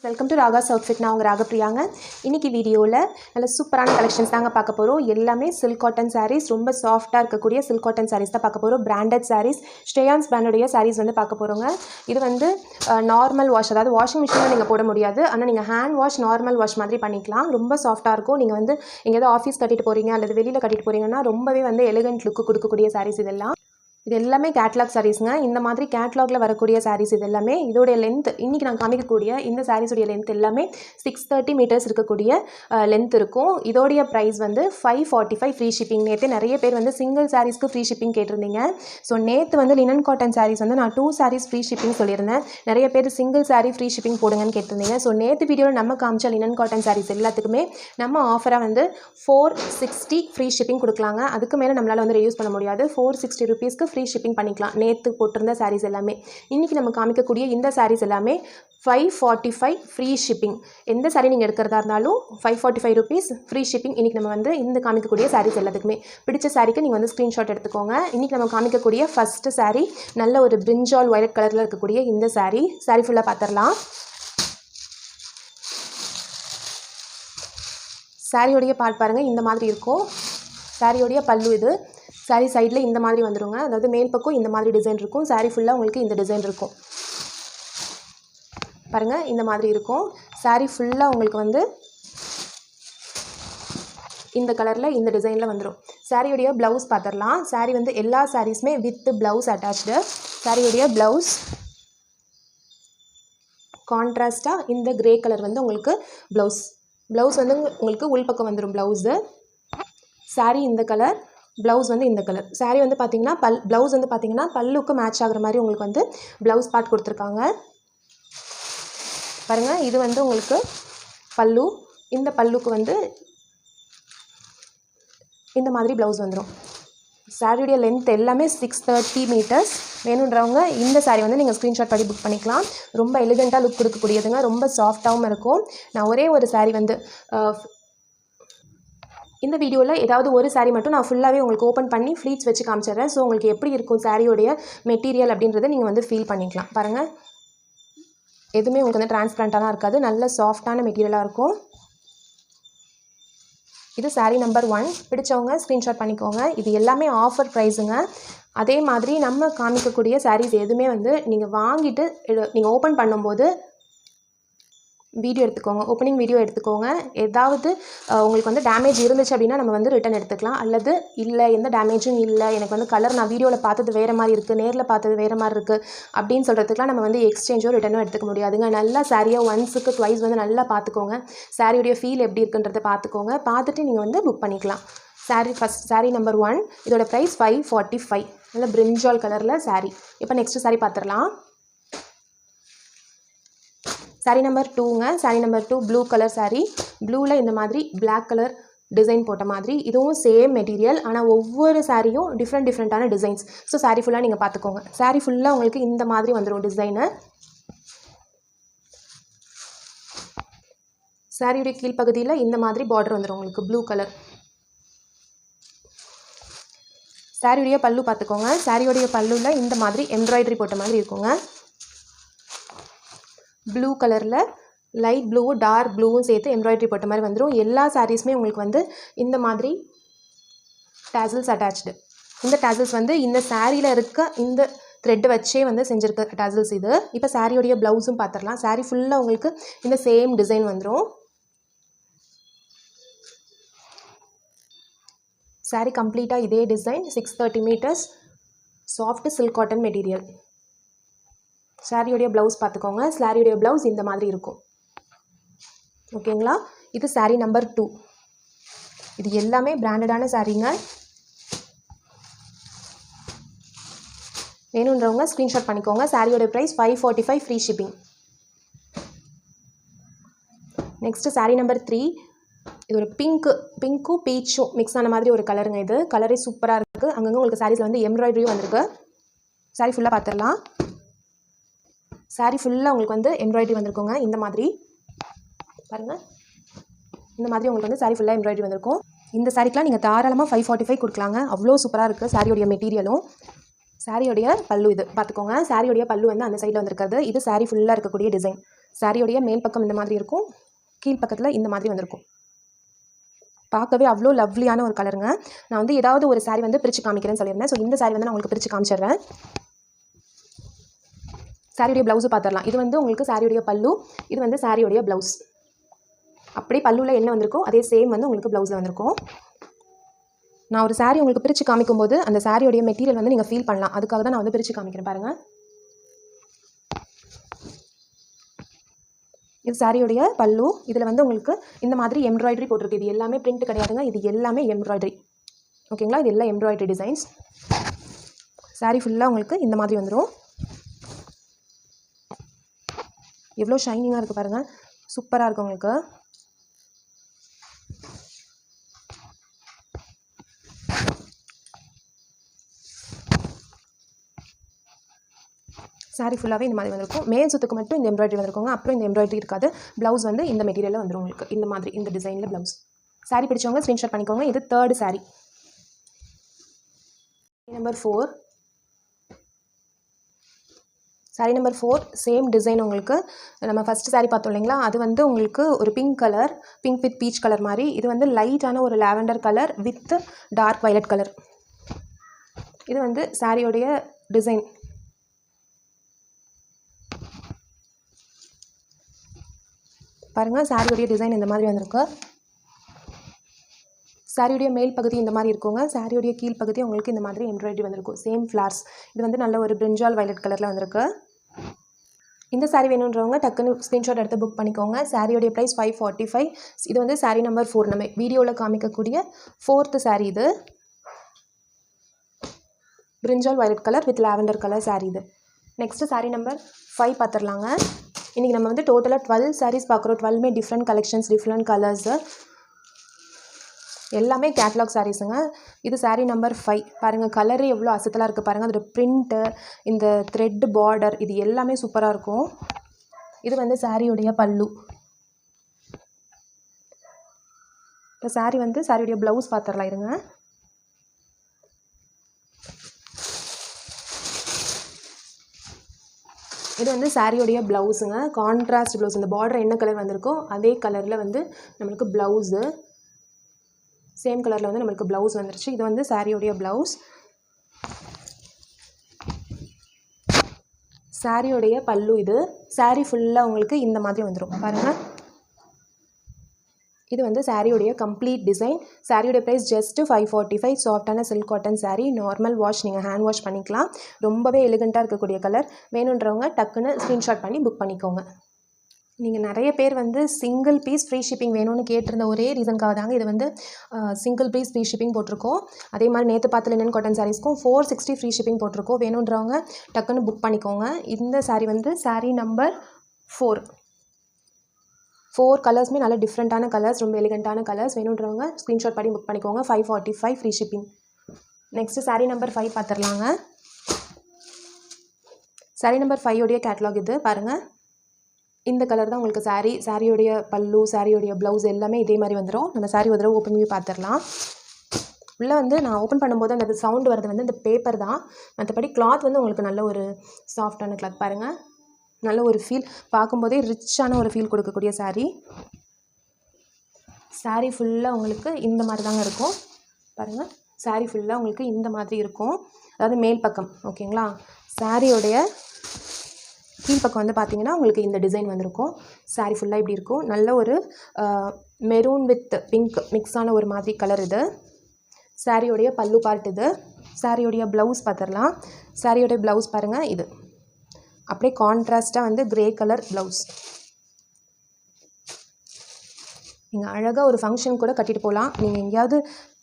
Welcome to Raga's outfit. நான் உங்கள் ராகப்பிரியாங்க. இன்றைக்கி வீடியோவில் நல்ல சூப்பரான கலெக்ஷன்ஸ் தாங்க பார்க்க போகிறோம். எல்லாமே சில்க் காட்டன் சாரீஸ், ரொம்ப சாஃப்டாக இருக்கக்கூடிய சில்க் காட்டன் சாரீஸ் தான் பார்க்க போகிறோம். பிராண்டட் சாரீஸ், ஸ்ரேயான்ஸ் பிராண்டுடைய சாரீஸ் வந்து பார்க்க போகிறோங்க. இது வந்து நார்மல் வாஷ், அதாவது வாஷிங் மிஷினில் நீங்கள் போட முடியாது, ஆனால் நீங்கள் ஹேண்ட் வாஷ், நார்மல் வாஷ் மாதிரி பண்ணிக்கலாம். ரொம்ப சாஃப்டாக இருக்கும். நீங்கள் வந்து எங்கேயாவது ஆஃபீஸ் கட்டிட்டு போகிறீங்க அல்லது வெளியில் கட்டிட்டு போகிறீங்கன்னா ரொம்பவே வந்து எலிகண்ட் லுக்கு கொடுக்கக்கூடிய சாரீஸ் இதெல்லாம். இது எல்லாமே கேட்லாக் சாரீஸுங்க. இந்த மாதிரி கேட்லாகில் வரக்கூடிய சாரீஸ் இது எல்லாமே. இதோடைய லென்த், இன்றைக்கி நான் காமிக்கக்கூடிய இந்த சாரீஸுடைய லென்த் எல்லாமே 630 மீட்டர்ஸ் இருக்கக்கூடிய லென்த் இருக்கும். இதோடைய ப்ரைஸ் வந்து 545 ஃப்ரீ ஷிப்பிங். நேற்று நிறைய பேர் வந்து சிங்கிள் சாரீஸ்க்கு ஃப்ரீ ஷிப்பிங் கேட்டிருந்தீங்க. ஸோ நேற்று வந்து லினன் காட்டன் சாரீஸ் வந்து நான் 2 சாரீஸ் ஃப்ரீ ஷிப்பிங் சொல்லியிருந்தேன். நிறைய பேர் சிங்கிள் சாரீ ஃப்ரீ ஷிப்பிங் போடுங்கன்னு கேட்டிருந்தீங்க. ஸோ நேற்று வீடியோவில் நம்ம காமிச்ச லினன் காட்டன் சாரீஸ் எல்லாத்துக்குமே நம்ம ஆஃபராக வந்து 460 ஃப்ரீ ஷிப்பிங் கொடுக்கலாங்க. அதுக்கு மேலே நம்மளால் வந்து ரெடியூஸ் பண்ண முடியாது. 460 ருபீஸ்க்கு ஃப்ரீ ஷிப்பிங் பண்ணிக்கலாம். நேற்று போட்டிருந்த சாரீஸ் எல்லாமே. இன்றைக்கி நம்ம காமிக்கக்கூடிய இந்த சாரீஸ் எல்லாமே 545 ஃப்ரீ ஷிப்பிங். எந்த சாரீ நீங்கள் எடுக்கிறதா இருந்தாலும் 545 ருபீஸ் ஃப்ரீ ஷிப்பிங். இன்றைக்கி நம்ம வந்து இந்த காமிக்கக்கூடிய சாரீஸ் எல்லாத்துக்குமே பிடிச்ச சாரீக்கு நீங்கள் வந்து ஸ்க்ரீன்ஷாட் எடுத்துக்கோங்க. இன்றைக்கி நம்ம காமிக்கக்கூடிய ஃபஸ்ட்டு சாரீ நல்ல ஒரு பிரிஞ்சால் வயலட் கலரில் இருக்கக்கூடிய இந்த சாரீ ஃபுல்லாக பார்த்துடலாம். சாரியோடைய பார்ட் பாருங்கள், இந்த மாதிரி இருக்கும். சாரியோடைய பல்லு இது. சாரீ சைடில் இந்த மாதிரி வந்துடுங்க, அதாவது மேல் பக்கம் இந்த மாதிரி டிசைன் இருக்கும். சாரீ ஃபுல்லாக உங்களுக்கு இந்த டிசைன் இருக்கும் பாருங்கள், இந்த மாதிரி இருக்கும். சாரீ ஃபுல்லாக உங்களுக்கு வந்து இந்த கலரில் இந்த டிசைனில் வந்துடும். சாரியோடைய ப்ளவுஸ் பார்த்துடலாம். சாரீ வந்து எல்லா சாரீஸுமே வித் ப்ளவுஸ் அட்டாச்டு. சாரியோடைய கான்ட்ராஸ்டாக இந்த கிரே கலர் வந்து உங்களுக்கு ப்ளவுஸ் வந்து உங்களுக்கு உள்பக்கம் வந்துடும் ப்ளவுஸு. சாரீ இந்த கலர், ப்ளவுஸ் வந்து இந்த கலர். சாரீ வந்து பார்த்திங்கன்னா ப்ளவுஸ் வந்து பார்த்திங்கன்னா பல்லுக்கு மேட்ச் ஆகிற மாதிரி உங்களுக்கு வந்து ப்ளவுஸ் பார்ட் கொடுத்துருக்காங்க பாருங்கள். இது வந்து உங்களுக்கு பல்லு. இந்த பல்லுக்கு வந்து இந்த மாதிரி ப்ளவுஸ் வந்துடும். சாரியுடைய லென்த் எல்லாமே 630 மீட்டர்ஸ். வேணுன்றவங்க இந்த சாரீ வந்து நீங்கள் ஸ்க்ரீன்ஷாட் பண்ணி புக் பண்ணிக்கலாம். ரொம்ப எலிகண்ட்டாக லுக் கொடுக்கக்கூடியதுங்க, ரொம்ப சாஃப்டாகவும் இருக்கும். நான் ஒரே ஒரு சாரீ வந்து இந்த வீடியோவில் ஏதாவது ஒரு சாரீ மட்டும் நான் ஃபுல்லாகவே உங்களுக்கு ஓப்பன் பண்ணி ஃப்ளீட்ஸ் வச்சு காமிச்சிடுறேன். ஸோ உங்களுக்கு எப்படி இருக்கும் சாரியோடைய மெட்டீரியல் அப்படின்றத நீங்கள் வந்து ஃபீல் பண்ணிக்கலாம். பாருங்கள், எதுவுமே உங்களுக்கு வந்து டிரான்ஸ்பரண்ட்டாலாம் இருக்காது, நல்ல சாஃப்டான மெட்டீரியலாக இருக்கும். இது சாரீ நம்பர் 1. பிடிச்சவங்க ஸ்க்ரீன்ஷாட் பண்ணிக்கோங்க. இது எல்லாமே ஆஃபர் ப்ரைஸுங்க. அதே மாதிரி நம்ம காமிக்கக்கூடிய சாரீஸ் எதுவுமே வந்து நீங்கள் வாங்கிட்டு நீங்கள் ஓப்பன் பண்ணும்போது வீடியோ எடுத்துக்கோங்க, ஓப்பனிங் வீடியோ எடுத்துக்கோங்க. ஏதாவது உங்களுக்கு வந்து டேமேஜ் இருந்துச்சு அப்படின்னா நம்ம வந்து ரிட்டன் எடுத்துக்கலாம். அல்லது இல்லை எந்த டேமேஜும் இல்லை, எனக்கு வந்து கலர் நான் வீடியோவில் பார்த்தது வேறு மாதிரி இருக்குது, நேரில் பார்த்தது வேறு மாதிரி இருக்குது அப்படின்னு சொல்கிறதுக்குலாம் நம்ம வந்து எக்ஸ்சேஞ்சோ ரிட்டனோ எடுத்துக்க முடியாதுங்க. நல்லா சாரியை ஒன்ஸுக்கு ட்வைஸ் வந்து நல்லா பார்த்துக்கோங்க. சாரியுடைய ஃபீல் எப்படி இருக்குன்றதை பார்த்துக்கோங்க. பார்த்துட்டு நீங்கள் வந்து புக் பண்ணிக்கலாம். சாரீ நம்பர் 1 இதோட ப்ரைஸ் 545. நல்ல பிரிஞ்சால் கலரில் சாரீ. இப்போ நெக்ஸ்ட்டு சாரீ பார்த்துடலாம். சாரீ நம்பர் 2ங்க. Sari number 2 blue colour sari. ப்ளூவில் இந்த மாதிரி பிளாக் கலர் டிசைன் போட்ட மாதிரி. இதுவும் சேம் மெட்டீரியல், ஆனால் ஒவ்வொரு சாரியும் டிஃப்ரெண்ட்டான டிசைன்ஸ். ஸோ சாரீ ஃபுல்லாக நீங்கள் பார்த்துக்கோங்க. சாரீ ஃபுல்லாக உங்களுக்கு இந்த மாதிரி வந்துடும் டிசைனு. சாரியுடைய கீழ்ப்பகுதியில் இந்த மாதிரி பார்டர் வந்துடும் உங்களுக்கு ப்ளூ கலர். சாரியுடைய பல்லு பார்த்துக்கோங்க. சாரியுடைய பல்லுவில் இந்த மாதிரி எம்ப்ராய்டரி போட்ட மாதிரி இருக்குங்க. ப்ளூ கலரில் லைட் ப்ளூவும் டார்க் ப்ளூவும் சேர்த்து எம்ப்ராய்டரி போட்ட மாதிரி வந்துடும். எல்லா சாரீஸுமே உங்களுக்கு வந்து இந்த மாதிரி டேசல்ஸ் அட்டாச்டு. இந்த டேசல்ஸ் வந்து இந்த சாரியில் இருக்க இந்த த்ரெட் வச்சே வந்து செஞ்சுருக்க டேசல்ஸ் இது. இப்போ சாரியோடைய ப்ளவுஸும் பார்த்துடலாம். சாரீ ஃபுல்லாக உங்களுக்கு இந்த சேம் டிசைன் வந்துடும். சாரீ கம்ப்ளீட்டாக இதே design, 630 metres, soft silk cotton material. சாரியோடைய ப்ளவுஸ் பார்த்துக்கோங்க. சாரியோடைய ப்ளவுஸ் இந்த மாதிரி இருக்கும். ஓகேங்களா? இது சாரீ நம்பர் 2. இது எல்லாமே பிராண்டடான சாரீங்க. வேணுன்றவங்க ஸ்க்ரீன்ஷாட் பண்ணிக்கோங்க. சாரியோடைய price 545 free shipping. Next sari number 3. இது ஒரு பிங்க்கும் பீச்சும் மிக்ஸ் ஆன மாதிரி ஒரு கலருங்க. இது கலரே சூப்பராக இருக்குது. அங்கங்கே உங்களுக்கு சாரீஸில் வந்து எம்ப்ராய்டரியும் வந்திருக்கு. சாரீ ஃபுல்லாக பார்த்துடலாம். சாரீ ஃபுல்லாக உங்களுக்கு வந்து எம்ப்ராய்டரி வந்திருக்குங்க. இந்த மாதிரி பாருங்கள், இந்த மாதிரி உங்களுக்கு வந்து சாரீ ஃபுல்லாக எம்ப்ராய்டரி வந்திருக்கும். இந்த சாரீக்கெலாம் நீங்கள் தாராளமாக 545 கொடுக்கலாங்க. அவ்வளோ சூப்பராக இருக்குது சாரியோடைய மெட்டீரியலும். சாரியோடைய பல்லு இது பார்த்துக்கோங்க. சாரியோடைய பல்லு வந்து அந்த சைடில் வந்திருக்கிறது. இது சாரீ ஃபுல்லாக இருக்கக்கூடிய டிசைன். சாரியோடைய மேல் பக்கம் இந்த மாதிரி இருக்கும், கீழ் பக்கத்தில் இந்த மாதிரி வந்திருக்கும். பார்க்கவே அவ்வளோ லவ்லியான ஒரு கலருங்க. நான் வந்து ஏதாவது ஒரு சாரி வந்து பிரித்து காமிக்கிறேன்னு சொல்லியிருந்தேன். ஸோ இந்த சாரி வந்து நான் உங்களுக்கு பிரித்து காமிச்சிடுறேன். சாரியுடைய ப்ளவுஸு பார்த்துடலாம். இது வந்து உங்களுக்கு சாரியுடைய பல்லு, இது வந்து சாரியுடைய ப்ளவுஸ். அப்படியே பல்லுவில் என்ன வந்திருக்கோ அதே சேம் வந்து உங்களுக்கு ப்ளவுஸில் வந்திருக்கும். நான் ஒரு சாரி உங்களுக்கு பிரித்து காமிக்கும்போது அந்த சாரியோடைய மெட்டீரியல் வந்து நீங்கள் ஃபீல் பண்ணலாம். அதுக்காக தான் நான் வந்து பிரித்து காமிக்கிறேன் பாருங்கள். இது சாரியோடைய பல்லு. இதில் வந்து உங்களுக்கு இந்த மாதிரி எம்ப்ராய்டரி போட்டிருக்கு. இது எல்லாமே பிரிண்ட் கிடையாதுங்க, இது எல்லாமே எம்ப்ராய்டரி. ஓகேங்களா, இது எல்லாம் எம்ப்ராய்டரி டிசைன்ஸ். சாரி ஃபுல்லாக உங்களுக்கு இந்த மாதிரி வந்துடும். எவ்வளோ ஷைனிங்காக இருக்குது பாருங்கள், சூப்பராக இருக்குது உங்களுக்கு. சாரி ஃபுல்லாகவே இந்த மாதிரி வந்திருக்கும். மேல் சுத்துக்கு மட்டும் இந்த எம்ப்ராய்டரி வந்திருக்குங்க. அப்புறம் இந்த எம்ப்ராய்டரி இருக்காது. ப்ளவுஸ் வந்து இந்த மெட்டீரியலில் வந்துடும் உங்களுக்கு. இந்த மாதிரி இந்த டிசைனில் ப்ளவுஸ். சாரி பிடிச்சவங்க ஸ்க்ரீன்ஷாட் பண்ணிக்கோங்க. இது 3rd sorry. Number 4. Sorry number 4 same design உங்களுக்கு. நம்ம ஃபஸ்ட்டு சாரி பார்த்தோம் இல்லைங்களா, அது வந்து உங்களுக்கு ஒரு pink colour, pink with peach colour மாதிரி. இது வந்து லைட்டான ஒரு lavender colour with dark violet colour. இது வந்து சாரியோடைய டிசைன். பாருங்கள், சாரியோடைய டிசைன் இந்த மாதிரி வந்திருக்கு. சாரியுடைய மேல் பகுதி இந்த மாதிரி இருக்குங்க. சாரியுடைய கீழ் பகுதி உங்களுக்கு இந்த மாதிரி எம்ப்ராய்டரி வந்திருக்கும். Same flowers. இது வந்து நல்ல ஒரு பிரிஞ்சால் வயலட் கலரில் வந்திருக்கு. இந்த சாரி வேணுன்றவங்க டக்குன்னு ஸ்க்ரீன்ஷாட் எடுத்து புக் பண்ணிக்கோங்க. சாரியோடைய ப்ரைஸ் 545. இது வந்து சாரி நம்பர் 4. நம்ம வீடியோவில் காமிக்கக்கூடிய 4th சாரி இது. பிரிஞ்சால் violet colour with lavender colour sari இது. நெக்ஸ்ட்டு சாரி நம்பர் 5 பார்த்துடலாங்க. இன்றைக்கி நம்ம வந்து டோட்டலாக 12 சாரீஸ் பார்க்குறோம். 12மே டிஃப்ரெண்ட் கலெக்ஷன்ஸ், டிஃப்ரெண்ட் கலர்ஸு, எல்லாமே கேட்லாக் சாரீஸுங்க. இது சாரீ நம்பர் 5. பாருங்கள், கலரே எவ்வளோ அசத்தலாக இருக்குது பாருங்கள். அதோட பிரிண்ட்டு, இந்த த்ரெட் பார்டர், இது எல்லாமே சூப்பராக இருக்கும். இது வந்து சாரியுடைய பல்லு. இப்போ சாரீ வந்து சாரியுடைய ப்ளவுஸ் பார்த்துடலாம் இருங்க. இது வந்து சாரியோடைய ப்ளவுஸுங்க. Contrast blouse. இந்த பார்டர் என்ன கலர் வந்திருக்கோ அதே கலரில் வந்து நம்மளுக்கு ப்ளவுஸு, சேம் கலரில் வந்து நம்மளுக்கு ப்ளவுஸ் வந்துருச்சு. இது வந்து சாரியோடைய ப்ளவுஸ். சாரியோடைய பல்லு இது. சாரி ஃபுல்லாக உங்களுக்கு இந்த மாதிரி வந்துடும் பாருங்கள். இது வந்து சாரியோடைய கம்ப்ளீட் டிசைன். சாரியோடைய ப்ரைஸ் ஜஸ்ட்டு 545. சாஃப்டான சில்க் காட்டன் சாரீ. நார்மல் வாஷ், நீங்கள் ஹேண்ட் வாஷ் பண்ணிக்கலாம். ரொம்பவே எலிகண்ட்டாக இருக்கக்கூடிய கலர். வேணுன்றவங்க டக்குன்னு ஸ்க்ரீன்ஷாட் பண்ணி புக் பண்ணிக்கோங்க. நீங்கள் நிறைய பேர் வந்து சிங்கிள் பீஸ் ஃப்ரீ ஷிப்பிங் வேணும்னு கேட்டிருந்த ஒரே ரீசனுக்காக தாங்க இது வந்து சிங்கிள் பீஸ் ஃப்ரீ ஷிப்பிங் போட்டிருக்கோம். அதே மாதிரி நேற்று பார்த்து லினன் காட்டன் சாரீஸ்க்கும் 460 ஃப்ரீ ஷிப்பிங் போட்டிருக்கோம். வேணுன்றவங்க டக்குன்னு புக் பண்ணிக்கோங்க. இந்த சாரீ வந்து சாரீ நம்பர் 4. 4 கலர்ஸுமே நல்ல டிஃப்ரெண்ட்டான கலர்ஸ், ரொம்ப எலிகண்ட்டான கலர்ஸ். வேணுன்றவங்க ஸ்க்ரீன்ஷாட் பண்ணி புக் பண்ணிக்கோங்க. 545 free shipping. Next sari number 5 பார்த்துடலாங்க. சாரீ நம்பர் 5 உடைய கேட்லாக் இது பாருங்கள். இந்த கலர் தான் உங்களுக்கு சாரீ. சாரியோடைய பல்லு, சாரியோடைய ப்ளவுஸ் எல்லாமே இதே மாதிரி வந்துடும். நம்ம சாரீ ஒரு தடவை ஓப்பன் பண்ணி பார்த்துடலாம். உள்ளே வந்து நான் ஓப்பன் பண்ணும்போது அந்த சவுண்டு வரது வந்து இந்த பேப்பர் தான். மற்றபடி கிளாத் வந்து உங்களுக்கு நல்ல ஒரு சாஃப்டான கிளாத் பாருங்கள். நல்ல ஒரு ஃபீல், பார்க்கும்போதே ரிச்சான ஒரு ஃபீல் கொடுக்கக்கூடிய சாரீ. சாரீ ஃபுல்லாக உங்களுக்கு இந்த மாதிரி தாங்க இருக்கும் பாருங்கள். சாரீ ஃபுல்லாக உங்களுக்கு இந்த மாதிரி இருக்கும், அதாவது மேல் பக்கம். ஓகேங்களா, சாரியோடைய கீழ்ப்பக்கம் வந்து பார்த்தீங்கன்னா உங்களுக்கு இந்த டிசைன் வந்திருக்கும். சாரீ ஃபுல்லாக இப்படி இருக்கும். நல்ல ஒரு மெரூன் வித் பிங்க் மிக்ஸான ஒரு மாதிரி கலர் இது. சாரியோடைய பல்லு பார்ட் இது. சாரியோடைய ப்ளவுஸ் பார்த்துடலாம். சாரியோடைய ப்ளவுஸ் பாருங்கள். இது அப்படியே கான்ட்ராஸ்ட்டாக வந்து கிரே கலர் ப்ளவுஸ். நீங்கள் அழகாக ஒரு ஃபங்க்ஷன் கூட கட்டிட்டு போகலாம். நீங்கள் எங்கேயாவது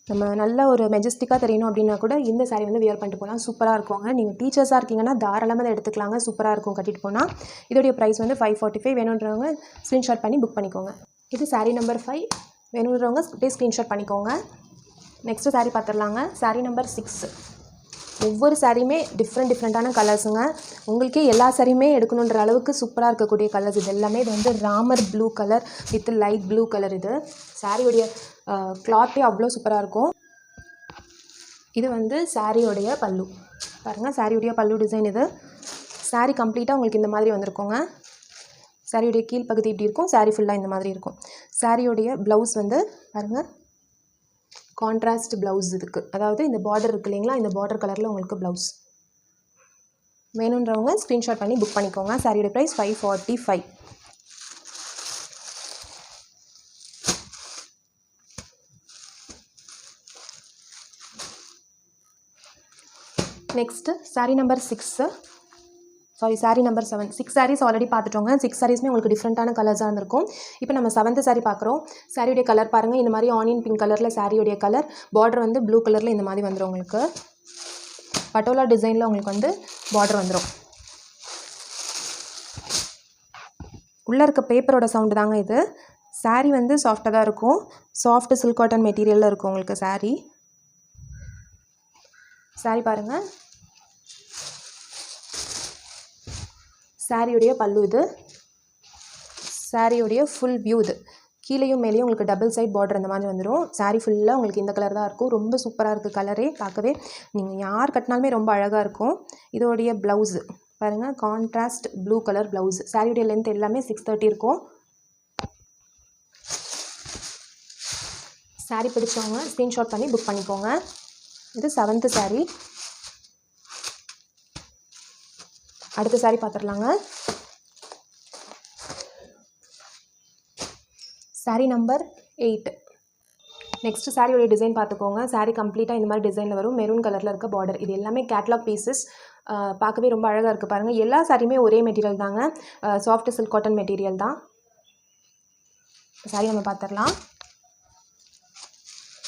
நம்ம நல்ல ஒரு மெஜஸ்டிக்காக தெரியணும் அப்படின்னா கூட இந்த சாரீ வந்து வியர் பண்ணிட்டு போகலாம். சூப்பராக இருக்குங்க. நீங்கள் டீச்சர்ஸாக இருக்கீங்கன்னா தாராளமாக அதை எடுத்துக்கலாங்க. சூப்பராக இருக்கும் கட்டிட்டு போனால். இதோடைய ப்ரைஸ் வந்து 545. வேணுன்றவங்க ஸ்க்ரீன்ஷாட் பண்ணி புக் பண்ணிக்கோங்க. இது சாரீ நம்பர் 5. வேணுன்றவங்க அப்படியே ஸ்க்ரீன்ஷாட் பண்ணிக்கோங்க. நெக்ஸ்ட்டு சாரீ பார்த்துடலாங்க. சாரீ நம்பர் 6. ஒவ்வொரு சாரியுமே டிஃப்ரெண்ட்டான கலர்ஸுங்க. உங்களுக்கே எல்லா சாரியுமே எடுக்கணுன்ற அளவுக்கு சூப்பராக இருக்கக்கூடிய கலர்ஸ் இது எல்லாமே. இது வந்து Ramar blue colour with light blue colour. இது சாரியோடைய கிளாத்தே அவ்வளோ சூப்பராக இருக்கும். இது வந்து சாரியோடைய பல்லு பாருங்கள். சாரியோடைய பல்லு டிசைன் இது. சாரீ கம்ப்ளீட்டாக உங்களுக்கு இந்த மாதிரி வந்திருக்குங்க. சாரியோடைய கீழ் பகுதி இப்படி இருக்கும், சாரீ ஃபுல்லாக இந்த மாதிரி இருக்கும். சாரியோடைய ப்ளவுஸ் வந்து பாருங்கள், கான்ட்ராஸ்ட் ப்ளவுஸ் இதுக்கு, அதாவது இந்த பார்டர் இருக்குது இல்லைங்களா, இந்த பார்டர் கலரில் உங்களுக்கு ப்ளவுஸ் வேணுன்றவங்க ஸ்க்ரீன்ஷாட் பண்ணி புக் பண்ணிக்கோங்க. சாரியோட price 545. Next sari number 6, sari number 7. 6 saris already பார்த்துட்டோங்க. 6 சாரீஸுமே உங்களுக்கு டிஃப்ரெண்ட்டான கலர்ஸாக இருந்திருக்கும். இப்போ நம்ம 7th சாரீ பார்க்குறோம். சாரியுடைய கலர் பாருங்கள், இந்த மாதிரி ஆனியன் பிங்க் கலரில் சாரியுடைய கலர், பார்டர் வந்து ப்ளூ கலரில் இந்த மாதிரி வந்துடும். உங்களுக்கு பட்டோலா டிசைனில் உங்களுக்கு வந்து பார்டர் வந்துடும். உள்ளே இருக்க பேப்பரோட சவுண்டு தாங்க இது. சாரீ வந்து சாஃப்டாக தான் இருக்கும், சாஃப்ட் சில்க் காட்டன் மெட்டீரியலில் இருக்கும் உங்களுக்கு சாரீ. சாரீ பாருங்கள், சாரியுடைய பல்லு இது, சாரியுடைய ஃபுல் வியூ இது. கீழேயும் மேலேயும் உங்களுக்கு டபுள் சைட் பார்டர் இந்த மாதிரி வந்துடும். சாரீ ஃபுல்லாக உங்களுக்கு இந்த கலர் தான் இருக்கும். ரொம்ப சூப்பராக இருக்குது கலரே, பார்க்கவே நீங்கள் யார் கட்டினாலுமே ரொம்ப அழகாக இருக்கும். இதோடைய ப்ளவுஸு பாருங்கள், கான்ட்ராஸ்ட் ப்ளூ கலர் ப்ளவுஸ். சாரியுடைய லென்த் எல்லாமே 630 இருக்கும். சாரீ பிடிச்சவங்க ஸ்க்ரீன்ஷாட் பண்ணி புக் பண்ணிக்கோங்க. இது 7th சாரீ. அடுத்த சாரீ பார்த்துடலாங்க. சாரீ நம்பர் 8. நெக்ஸ்ட் சாரியோடைய டிசைன் பார்த்துக்கோங்க. சாரீ கம்ப்ளீட்டாக இந்த மாதிரி டிசைனில் வரும். மெரூன் கலரில் இருக்க பார்டர். இது எல்லாமே கேட்லாக் பீசஸ். பார்க்கவே ரொம்ப அழகாக இருக்குது பாருங்கள். எல்லா சாரியுமே ஒரே மெட்டீரியல் தாங்க, சாஃப்ட் சில்க் காட்டன் மெட்டீரியல் தான். சாரீ நம்ம பார்த்துடலாம்.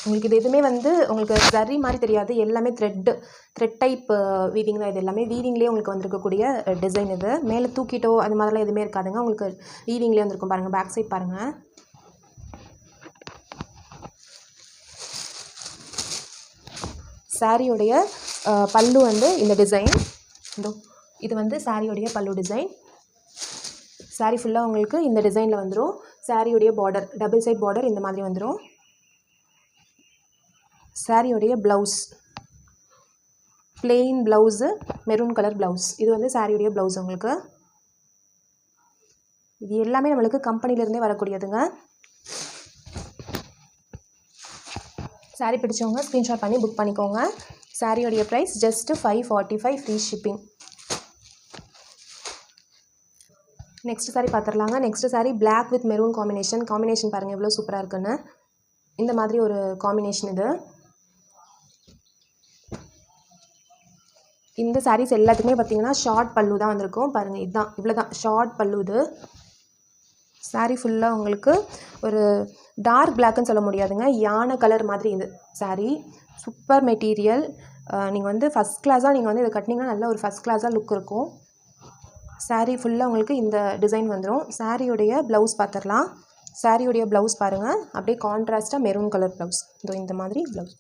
உங்களுக்கு இது எதுவுமே வந்து உங்களுக்கு ஜரி மாதிரி தெரியாது, எல்லாமே த்ரெட் டைப் வீவிங் தான். இது எல்லாமே வீவிங்லேயே உங்களுக்கு வந்துருக்கக்கூடிய டிசைன். இது மேலே தூக்கிட்டோ அது மாதிரிலாம் எதுவுமே இருக்காதுங்க, உங்களுக்கு வீவிங்லேயே வந்துருக்கும் பாருங்கள். பேக் சைட் பாருங்கள். சாரியோடைய பல்லு வந்து இந்த டிசைன், இது வந்து சாரியோடைய பல்லு டிசைன். சாரீ ஃபுல்லாக உங்களுக்கு இந்த டிசைனில் வந்துடும். சாரியோடைய பார்டர் டபுள் சைட் பார்டர் இந்த மாதிரி வந்துடும். சாரியோடைய blouse plain blouse, maroon colour blouse. இது வந்து சாரியோடைய ப்ளவுஸ் உங்களுக்கு. இது எல்லாமே நம்மளுக்கு கம்பெனிலேருந்தே வரக்கூடியதுங்க. சாரீ பிடிச்சவங்க ஸ்க்ரீன்ஷாட் பண்ணி புக் பண்ணிக்கோங்க. சாரியோடைய price just 545, free shipping. Next sari பார்த்துடலாங்க. Next sari black with maroon combination பாருங்கள் எவ்வளோ சூப்பராக இருக்குன்னு. இந்த மாதிரி ஒரு காம்பினேஷன் இது. இந்த சாரீஸ் எல்லாத்துக்குமே பார்த்தீங்கன்னா ஷார்ட் பல்லு தான் வந்திருக்கும் பாருங்கள். இதுதான், இவ்வளோ தான் ஷார்ட் பல்லு இது. சாரீ ஃபுல்லாக உங்களுக்கு ஒரு டார்க் பிளாக்னு சொல்ல முடியாதுங்க, யானை கலர் மாதிரி இது சாரீ. Super material. நீங்கள் வந்து ஃபஸ்ட் கிளாஸாக நீங்கள் வந்து இதை கட்டினீங்கன்னா நல்ல ஒரு ஃபஸ்ட் கிளாஸாக லுக் இருக்கும். சாரீ ஃபுல்லாக உங்களுக்கு இந்த டிசைன் வந்துடும். சாரியுடைய ப்ளவுஸ் பார்த்துடலாம். சாரியுடைய ப்ளவுஸ் பாருங்கள், அப்படியே கான்ட்ராஸ்ட்டாக மெரூன் கலர் ப்ளவுஸ். இதோ இந்த மாதிரி ப்ளவுஸ்.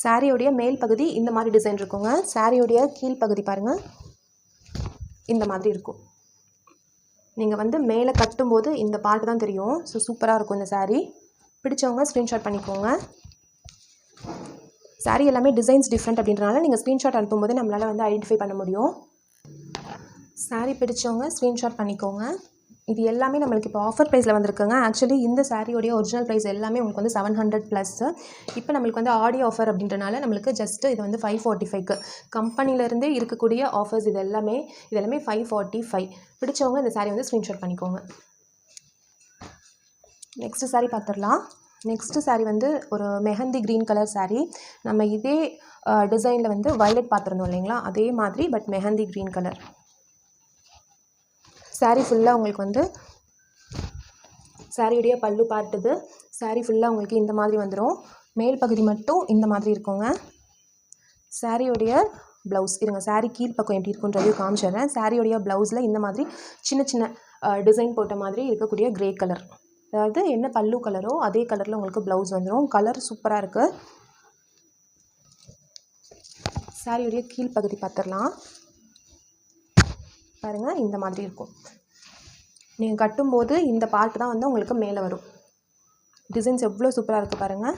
சாரியோடைய மேல் பகுதி இந்த மாதிரி டிசைன் இருக்குங்க. சாரியோடைய கீழ் பகுதி பாருங்கள், இந்த மாதிரி இருக்கும். நீங்கள் வந்து மேலே கட்டும்போது இந்த பார்ட் தான் தெரியும். ஸோ சூப்பராக இருக்கும் இந்த சாரீ. பிடிச்சவங்க ஸ்க்ரீன்ஷாட் பண்ணிக்கோங்க. சாரீ எல்லாமே டிசைன்ஸ் டிஃப்ரெண்ட் அப்படின்றனால நீங்கள் ஸ்க்ரீன்ஷாட் அனுப்பும்போது நம்மளால் வந்து ஐடென்டிஃபை பண்ண முடியும். சாரீ பிடிச்சவங்க ஸ்க்ரீன்ஷாட் பண்ணிக்கோங்க. இது எல்லாமே நம்மளுக்கு இப்போ ஆஃபர் ப்ரைஸில் வந்திருக்குங்க. ஆக்சுவலி இந்த சாரியோடைய ஒரிஜினல் ப்ரைஸ் எல்லாமே உங்களுக்கு வந்து 700+. இப்போ நம்மளுக்கு வந்து ஆடி ஆஃபர் அப்படின்றனால நம்மளுக்கு ஜஸ்ட்டு இது வந்து 545க்கு கம்பெனிலேருந்தே இருக்கக்கூடிய ஆஃபர்ஸ். இது எல்லாமே 545. பிடிச்சவங்க இந்த சாரீ வந்து ஸ்க்ரீன்ஷாட் பண்ணிக்கோங்க. நெக்ஸ்ட் சாரீ பார்த்துடலாம். நெக்ஸ்ட்டு சாரீ வந்து ஒரு மெஹந்தி க்ரீன் கலர் சாரீ. நம்ம இதே டிசைனில் வந்து வயலட் பார்த்துருந்தோம் இல்லைங்களா, அதே மாதிரி but mehndi green colour. Sari ஃபுல்லாக உங்களுக்கு வந்து சாரியுடைய பல்லு பார்ட்டுது. சாரீ ஃபுல்லாக உங்களுக்கு இந்த மாதிரி வந்துடும். மேல் பகுதி மட்டும் இந்த மாதிரி இருக்குங்க. சாரியுடைய ப்ளவுஸ் இருங்க, சாரீ கீழ் பக்கம் எப்படி இருக்குன்றதையும் காமிச்சிடுறேன். சாரியுடைய ப்ளவுஸில் இந்த மாதிரி சின்ன சின்ன டிசைன் போட்ட மாதிரி இருக்கக்கூடிய க்ரே கலர், அதாவது என்ன பல்லு கலரோ அதே கலரில் உங்களுக்கு ப்ளவுஸ் வந்துடும். கலர் சூப்பராக இருக்குது. சாரியுடைய கீழ் பகுதி பார்த்துடலாம். பாருங்கள், இந்த மாதிரி இருக்கும். நீங்கள் கட்டும்போது இந்த பார்ட் தான் வந்து உங்களுக்கு மேலே வரும். டிசைன்ஸ் எவ்வளோ சூப்பராக இருக்குது பாருங்கள்.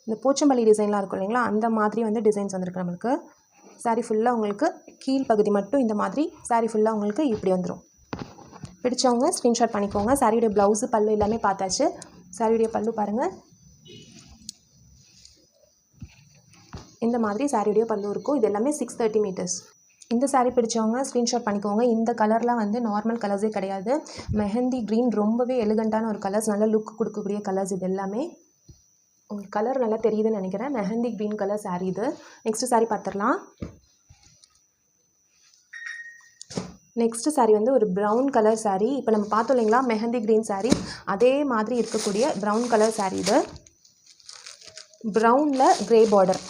இந்த போச்சம்பள்ளி டிசைன்லாம் இருக்கும் இல்லைங்களா, அந்த மாதிரி வந்து டிசைன்ஸ் வந்துருக்கு நம்மளுக்கு. சாரீ ஃபுல்லாக உங்களுக்கு கீழ் பகுதி மட்டும் இந்த மாதிரி சாரீ ஃபுல்லாக உங்களுக்கு இப்படி வந்துடும். பிடிச்சவங்க ஸ்க்ரீன்ஷாட் பண்ணிக்கோங்க. சாரியுடைய ப்ளவுஸு பல்லு எல்லாமே பார்த்தாச்சு. சாரியுடைய பல்லு பாருங்கள், இந்த மாதிரி சாரியுடைய பல்லு இருக்கும். இது எல்லாமே 630 மீட்டர்ஸ். இந்த சாரீ பிடிச்சவங்க ஸ்க்ரீன்ஷாட் பண்ணிக்கோங்க. இந்த கலர்லாம் வந்து நார்மல் கலர்ஸே கிடையாது. மெஹந்தி க்ரீன் ரொம்பவே எலிகண்ட்டான ஒரு கலர்ஸ், நல்ல லுக் கொடுக்கக்கூடிய கலர்ஸ். இது எல்லாமே உங்களுக்கு கலர் நல்லா தெரியுதுன்னு நினைக்கிறேன். மெஹந்தி க்ரீன் கலர் சாரீ இது. நெக்ஸ்ட் சாரீ பார்த்துடலாம். நெக்ஸ்ட் சாரீ வந்து ஒரு ப்ரௌன் கலர் சாரீ. இப்போ நம்ம பார்த்தோம் இல்லைங்களா மெஹந்தி க்ரீன் சாரீ, அதே மாதிரி இருக்கக்கூடிய ப்ரௌன் கலர் சாரீ இது. ப்ரௌனில் க்ரே பார்டர்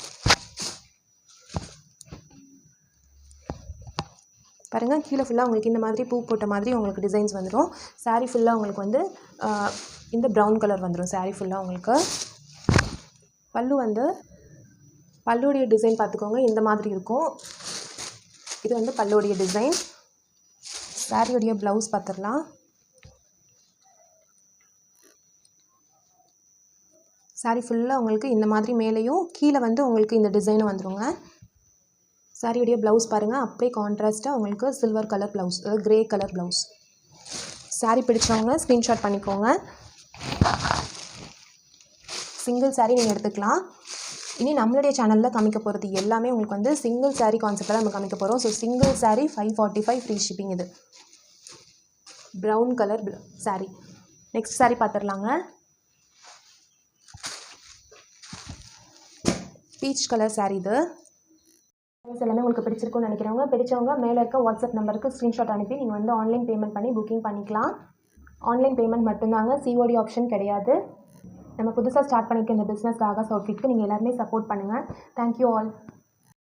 பாருங்கள். கீழே ஃபுல்லாக உங்களுக்கு இந்த மாதிரி பூ போட்ட மாதிரி உங்களுக்கு டிசைன்ஸ் வந்துடும். சாரீ ஃபுல்லாக உங்களுக்கு வந்து இந்த ப்ரௌன் கலர் வந்துடும். சாரீ ஃபுல்லாக உங்களுக்கு பல்லு வந்து பல்லுடைய டிசைன் பார்த்துக்கோங்க, இந்த மாதிரி இருக்கும். இது வந்து பல்லுடைய டிசைன். சாரியுடைய ப்ளவுஸ் பார்த்துடலாம். சாரீ ஃபுல்லாக உங்களுக்கு இந்த மாதிரி மேலேயும் கீழே வந்து உங்களுக்கு இந்த டிசைனும் வந்துடுங்க. சாரியுடைய ப்ளவுஸ் பாருங்கள், அப்படியே கான்ட்ராஸ்ட்டாக உங்களுக்கு சில்வர் கலர் ப்ளவுஸ், அதாவது க்ரே கலர் ப்ளவுஸ். சாரீ பிடிச்சவங்க ஸ்க்ரீன்ஷாட் பண்ணிக்கோங்க. சிங்கிள் சாரீ நீங்கள் எடுத்துக்கலாம். இனி நம்மளுடைய சேனலில் காமிக்க போகிறது எல்லாமே உங்களுக்கு வந்து சிங்கிள் சாரீ கான்செப்டில் நம்ம காமிக்க போகிறோம். So single sari 545 free shipping. இது brown colour sari. Next sari பார்த்துடலாங்க. பீச் கலர் சாரீ இது. எல்லாமே உங்களுக்கு பிடிச்சிருக்குன்னு நினைக்கிறவங்க, பிடிச்சவங்க மேலே இருக்க வாட்ஸ்அப் நம்பருக்கு ஸ்க்ரீன்ஷாட் அனுப்பி நீங்கள் வந்து ஆன்லைன் பேமெண்ட் பண்ணி புக்கிங் பண்ணிக்கலாம். ஆன்லைன் பேமெண்ட் மட்டும்தாங்க, சிஓடி ஆப்ஷன் கிடையாது. நம்ம புதுசாக ஸ்டார்ட் பண்ணிக்க இந்த பிஸ்னஸ் ராகாஸ் அவுட்ஃபிட்க்கு நீங்கள் எல்லாருமே சப்போர்ட் பண்ணுங்கள். Thank you all.